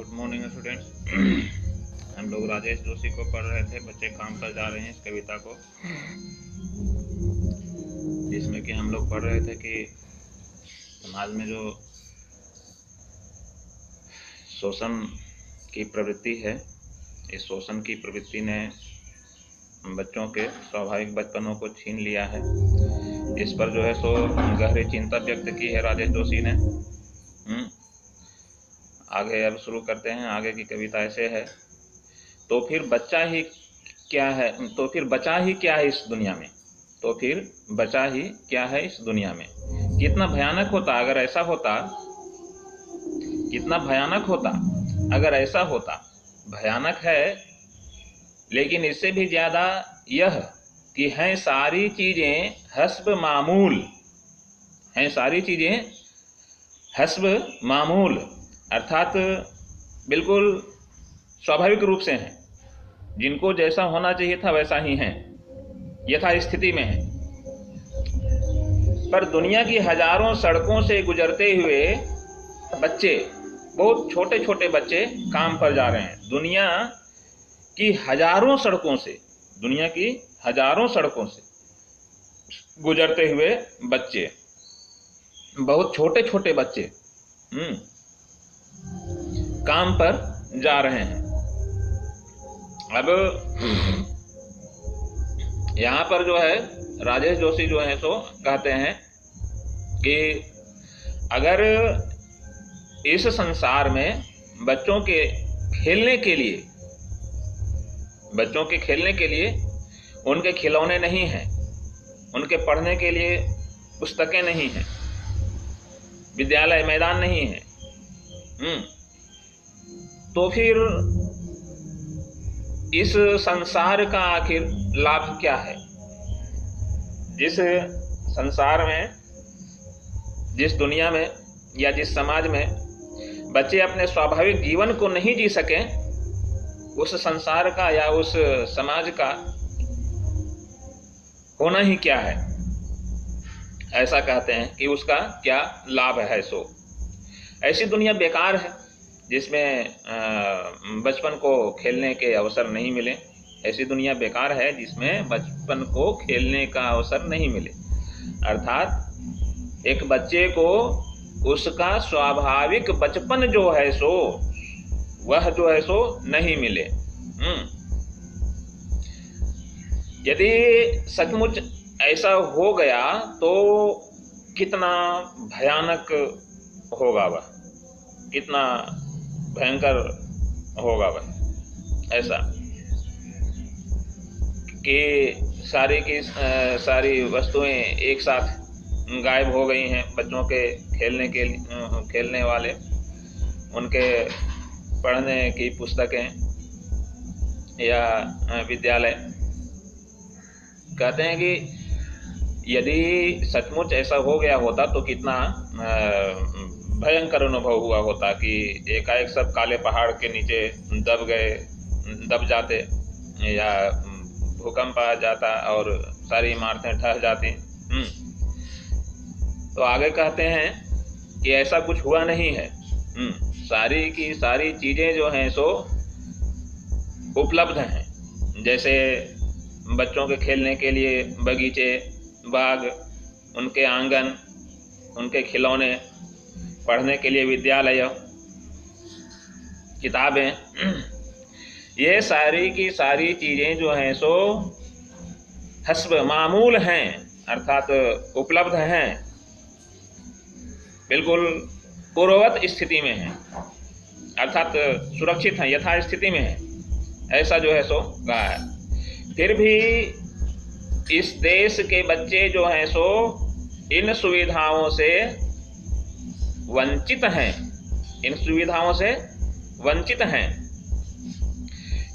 Good morning students. हम लोग राजेश जोशी को पढ़ रहे थे, बच्चे काम पर जा रहे हैं, इस कविता को, जिसमें कि हम लोग पढ़ रहे थे कि समाज में जो शोषण की प्रवृत्ति है, इस शोषण की प्रवृत्ति ने बच्चों के स्वाभाविक बचपनों को छीन लिया है। इस पर जो है सो गहरी चिंता व्यक्त की है राजेश जोशी ने। आगे अब शुरू करते हैं। आगे की कविता ऐसे है, तो फिर बच्चा ही क्या है, तो फिर बचा ही क्या है इस दुनिया में, तो फिर बचा ही क्या है इस दुनिया में। कितना भयानक होता अगर ऐसा होता, कितना भयानक होता अगर ऐसा होता। भयानक है, लेकिन इससे भी ज्यादा यह कि हैं सारी चीजें हस्ब मामूल, हैं सारी चीजें हस्ब मामूल, अर्थात बिल्कुल स्वाभाविक रूप से हैं, जिनको जैसा होना चाहिए था वैसा ही हैं, यथा स्थिति में हैं। पर दुनिया की हजारों सड़कों से गुजरते हुए बच्चे, बहुत छोटे छोटे बच्चे काम पर जा रहे हैं। दुनिया की हजारों सड़कों से, दुनिया की हजारों सड़कों से गुजरते हुए बच्चे, बहुत छोटे छोटे बच्चे काम पर जा रहे हैं। अब यहाँ पर जो है राजेश जोशी जो है सो कहते हैं कि अगर इस संसार में बच्चों के खेलने के लिए, बच्चों के खेलने के लिए उनके खिलौने नहीं हैं, उनके पढ़ने के लिए पुस्तकें नहीं हैं, विद्यालय मैदान नहीं है, तो फिर इस संसार का आखिर लाभ क्या है। जिस संसार में, जिस दुनिया में या जिस समाज में बच्चे अपने स्वाभाविक जीवन को नहीं जी सके, उस संसार का या उस समाज का होना ही क्या है। ऐसा कहते हैं कि उसका क्या लाभ है। सो ऐसी दुनिया बेकार है जिसमें बचपन को खेलने के अवसर नहीं मिले। ऐसी दुनिया बेकार है जिसमें बचपन को खेलने का अवसर नहीं मिले, अर्थात एक बच्चे को उसका स्वाभाविक बचपन जो है सो, वह जो है सो नहीं मिले। यदि सचमुच ऐसा हो गया तो कितना भयानक होगा वह, कितना भयंकर होगा वह। ऐसा कि सारी की सारी वस्तुएं एक साथ गायब हो गई हैं। बच्चों के खेलने के खेलने वाले, उनके पढ़ने की पुस्तकें या विद्यालय। कहते हैं कि यदि सचमुच ऐसा हो गया होता तो कितना भयंकर अनुभव हुआ होता कि एकाएक सब काले पहाड़ के नीचे दब जाते, या भूकंप आ जाता और सारी इमारतें ढह जाती। तो आगे कहते हैं कि ऐसा कुछ हुआ नहीं है। सारी की सारी चीजें जो हैं सो उपलब्ध हैं। जैसे बच्चों के खेलने के लिए बगीचे, बाग, उनके आंगन, उनके खिलौने, पढ़ने के लिए विद्यालय, किताबें, ये सारी की सारी चीजें जो हैं सो हस्ब मामूल हैं, अर्थात उपलब्ध हैं, बिल्कुल पूर्ववत स्थिति में हैं, अर्थात सुरक्षित हैं, यथा स्थिति में हैं। ऐसा जो है सो कहा है। फिर भी इस देश के बच्चे जो हैं सो इन सुविधाओं से वंचित हैं, इन सुविधाओं से वंचित हैं।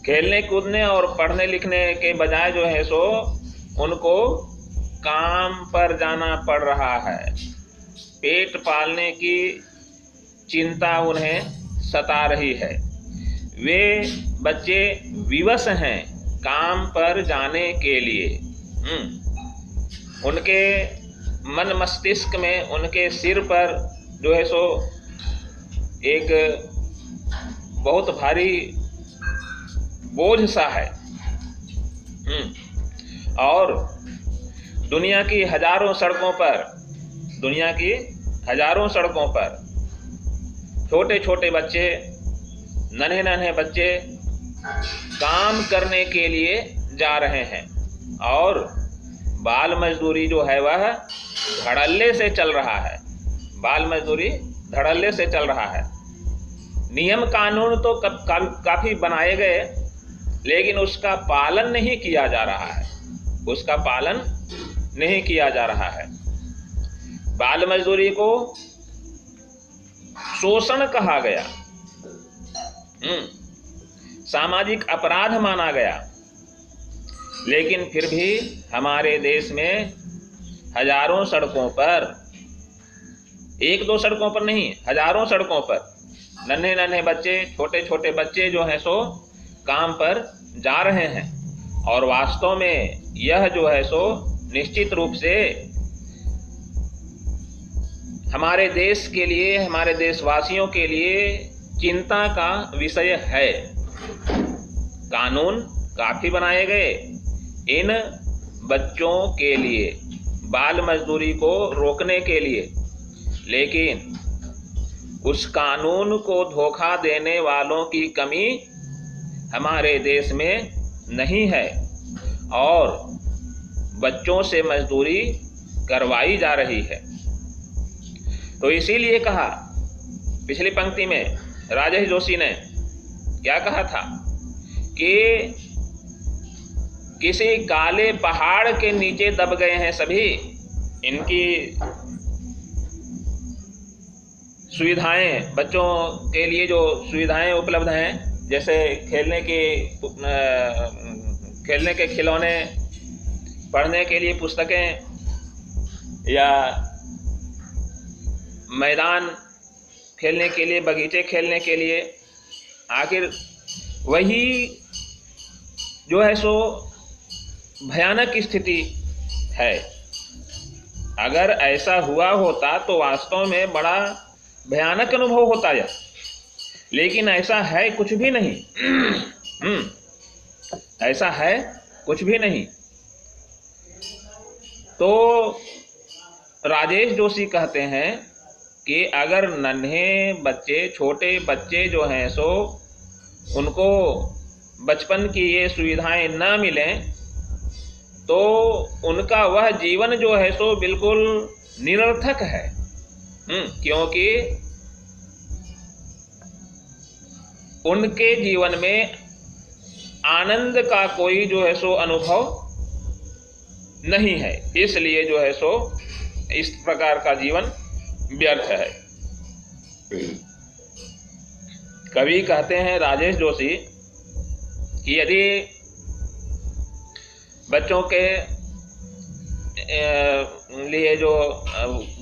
खेलने कूदने और पढ़ने लिखने के बजाय जो है सो उनको काम पर जाना पड़ रहा है। पेट पालने की चिंता उन्हें सता रही है। वे बच्चे विवश हैं काम पर जाने के लिए। उनके मन मस्तिष्क में, उनके सिर पर जो है सो एक बहुत भारी बोझ सा है। और दुनिया की हजारों सड़कों पर छोटे छोटे बच्चे, नन्हे नन्हे बच्चे काम करने के लिए जा रहे हैं और बाल मजदूरी जो है वह धड़ल्ले से चल रहा है। बाल मजदूरी धड़ल्ले से चल रहा है। नियम कानून तो काफी बनाए गए, लेकिन उसका पालन नहीं किया जा रहा है। उसका पालन नहीं किया जा रहा है। बाल मजदूरी को शोषण कहा गया, सामाजिक अपराध माना गया, लेकिन फिर भी हमारे देश में हजारों सड़कों पर, एक दो सड़कों पर नहीं, हजारों सड़कों पर नन्हे नन्हे बच्चे, छोटे छोटे बच्चे जो हैं सो काम पर जा रहे हैं। और वास्तव में यह जो है सो निश्चित रूप से हमारे देश के लिए, हमारे देशवासियों के लिए चिंता का विषय है। कानून काफी बनाए गए इन बच्चों के लिए, बाल मजदूरी को रोकने के लिए, लेकिन उस कानून को धोखा देने वालों की कमी हमारे देश में नहीं है और बच्चों से मजदूरी करवाई जा रही है। तो इसीलिए कहा, पिछली पंक्ति में राजेश जोशी ने क्या कहा था कि किसी काले पहाड़ के नीचे दब गए हैं सभी। इनकी सुविधाएं, बच्चों के लिए जो सुविधाएं उपलब्ध हैं, जैसे खेलने के खिलौने, पढ़ने के लिए पुस्तकें, या मैदान खेलने के लिए, बगीचे खेलने के लिए, आखिर वही जो है सो भयानक स्थिति है। अगर ऐसा हुआ होता तो वास्तव में बड़ा भयानक अनुभव होता है, लेकिन ऐसा है कुछ भी नहीं। ऐसा है कुछ भी नहीं। तो राजेश जोशी कहते हैं कि अगर नन्हे बच्चे, छोटे बच्चे जो हैं सो उनको बचपन की ये सुविधाएं न मिलें तो उनका वह जीवन जो है सो बिल्कुल निरर्थक है। क्योंकि उनके जीवन में आनंद का कोई जो है सो अनुभव नहीं है, इसलिए जो है सो इस प्रकार का जीवन व्यर्थ है। कवि कहते हैं राजेश जोशी कि यदि बच्चों के लिए जो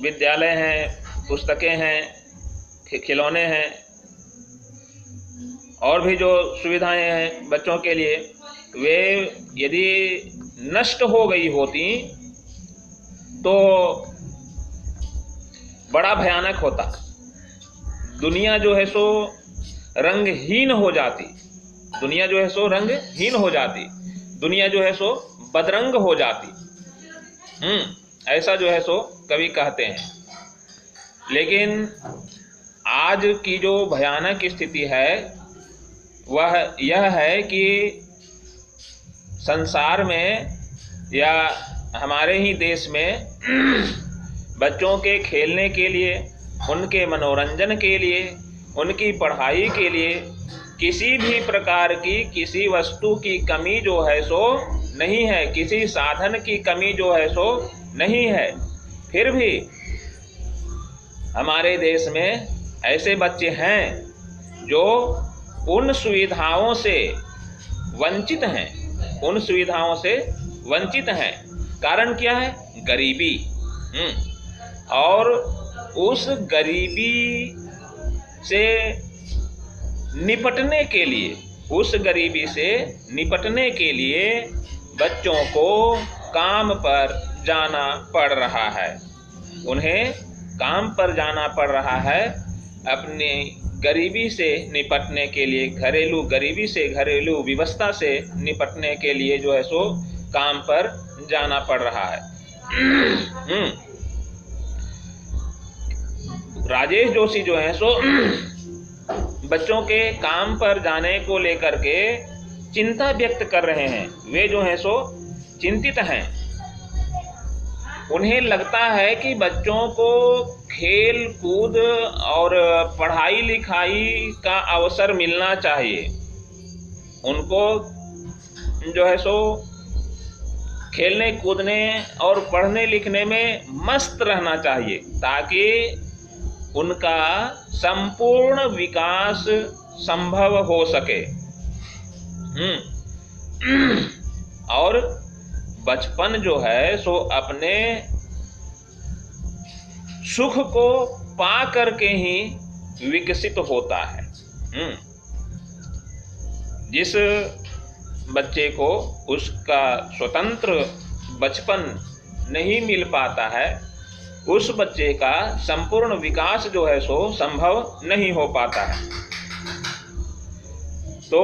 विद्यालय हैं, पुस्तकें हैं, खिलौने हैं और भी जो सुविधाएं हैं बच्चों के लिए, वे यदि नष्ट हो गई होती तो बड़ा भयानक होता। दुनिया जो है सो रंगहीन हो जाती, दुनिया जो है सो रंगहीन हो जाती, दुनिया जो है सो बदरंग हो जाती। ऐसा जो है सो कवि कहते हैं। लेकिन आज की जो भयानक स्थिति है वह यह है कि संसार में या हमारे ही देश में बच्चों के खेलने के लिए, उनके मनोरंजन के लिए, उनकी पढ़ाई के लिए किसी भी प्रकार की, किसी वस्तु की कमी जो है सो नहीं है, किसी साधन की कमी जो है सो नहीं है। फिर भी हमारे देश में ऐसे बच्चे हैं जो उन सुविधाओं से वंचित हैं, उन सुविधाओं से वंचित हैं। कारण क्या है? गरीबी। और उस गरीबी से निपटने के लिए, उस गरीबी से निपटने के लिए बच्चों को काम पर जाना पड़ रहा है। उन्हें काम पर जाना पड़ रहा है अपने गरीबी से निपटने के लिए, घरेलू गरीबी से, घरेलू विवशता से निपटने के लिए जो है सो काम पर जाना पड़ रहा है। राजेश जोशी जो है सो बच्चों के काम पर जाने को लेकर के चिंता व्यक्त कर रहे हैं। वे जो है सो चिंतित हैं। उन्हें लगता है कि बच्चों को खेल कूद और पढ़ाई लिखाई का अवसर मिलना चाहिए। उनको जो है सो खेलने कूदने और पढ़ने लिखने में मस्त रहना चाहिए, ताकि उनका संपूर्ण विकास संभव हो सके। और बचपन जो है सो अपने सुख को पा करके ही विकसित होता है। जिस बच्चे को उसका स्वतंत्र बचपन नहीं मिल पाता है, उस बच्चे का संपूर्ण विकास जो है सो संभव नहीं हो पाता है। तो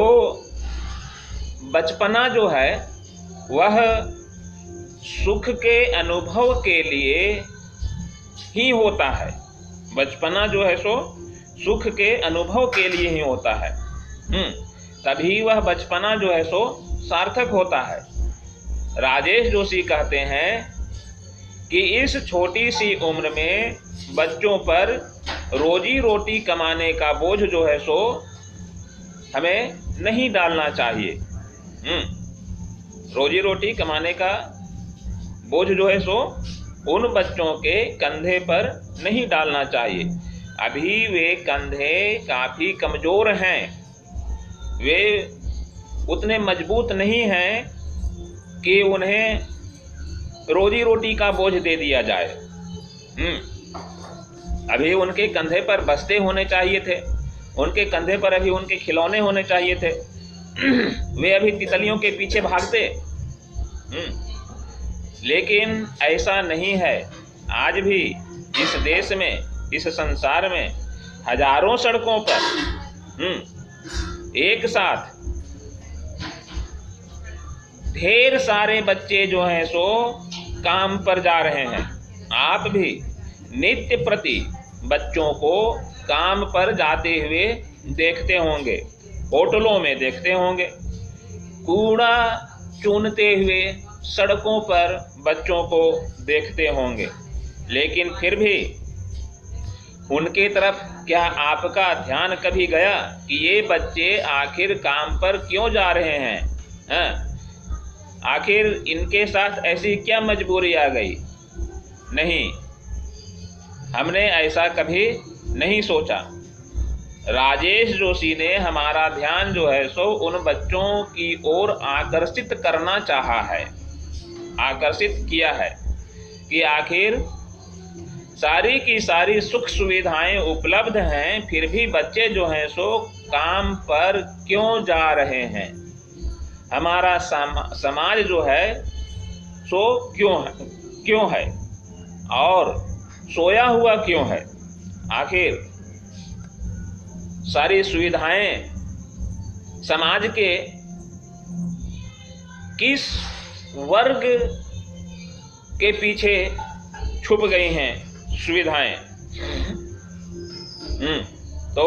बचपना जो है वह सुख के अनुभव के लिए ही होता है। बचपना जो है सो सुख के अनुभव के लिए ही होता है। तभी वह बचपना जो है सो सार्थक होता है। राजेश जोशी कहते हैं कि इस छोटी सी उम्र में बच्चों पर रोजी रोटी कमाने का बोझ जो है सो हमें नहीं डालना चाहिए। रोजी रोटी कमाने का बोझ जो है सो उन बच्चों के कंधे पर नहीं डालना चाहिए। अभी वे कंधे काफ़ी कमज़ोर हैं, वे उतने मजबूत नहीं हैं कि उन्हें रोजी रोटी का बोझ दे दिया जाए। अभी उनके कंधे पर बस्ते होने चाहिए थे, उनके कंधे पर अभी उनके खिलौने होने चाहिए थे। वे अभी तितलियों के पीछे भागते। लेकिन ऐसा नहीं है। आज भी इस देश में, इस संसार में हजारों सड़कों पर एक साथ ढेर सारे बच्चे जो हैं सो काम पर जा रहे हैं। आप भी नित्य प्रति बच्चों को काम पर जाते हुए देखते होंगे, होटलों में देखते होंगे, कूड़ा चुनते हुए सड़कों पर बच्चों को देखते होंगे। लेकिन फिर भी उनके तरफ क्या आपका ध्यान कभी गया कि ये बच्चे आखिर काम पर क्यों जा रहे हैं? आखिर इनके साथ ऐसी क्या मजबूरी आ गई? नहीं, हमने ऐसा कभी नहीं सोचा। राजेश जोशी ने हमारा ध्यान जो है सो उन बच्चों की ओर आकर्षित करना चाहा है, आकर्षित किया है कि आखिर सारी की सारी सुख सुविधाएं उपलब्ध हैं, फिर भी बच्चे जो हैं सो काम पर क्यों जा रहे हैं? हमारा समाज जो है सो क्यों है और सोया हुआ क्यों है? आखिर सारी सुविधाएं समाज के किस वर्ग के पीछे छुप गई हैं सुविधाएं? तो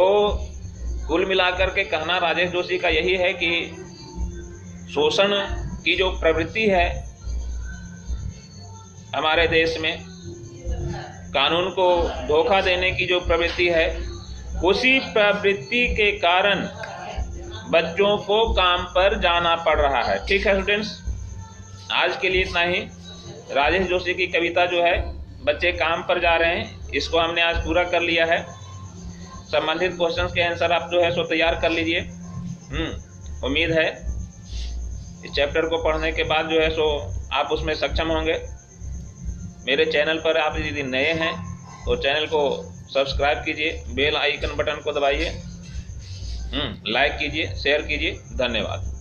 कुल मिलाकर के कहना राजेश जोशी का यही है कि शोषण की जो प्रवृत्ति है हमारे देश में, कानून को धोखा देने की जो प्रवृत्ति है, उसी प्रवृत्ति के कारण बच्चों को काम पर जाना पड़ रहा है। ठीक है स्टूडेंट्स, आज के लिए इतना ही। राजेश जोशी की कविता जो है बच्चे काम पर जा रहे हैं, इसको हमने आज पूरा कर लिया है। संबंधित क्वेश्चंस के आंसर आप जो है सो तैयार कर लीजिए। उम्मीद है इस चैप्टर को पढ़ने के बाद जो है सो आप उसमें सक्षम होंगे। मेरे चैनल पर आप यदि नए हैं तो चैनल को सब्सक्राइब कीजिए, बेल आइकन बटन को दबाइए, लाइक कीजिए, शेयर कीजिए। धन्यवाद।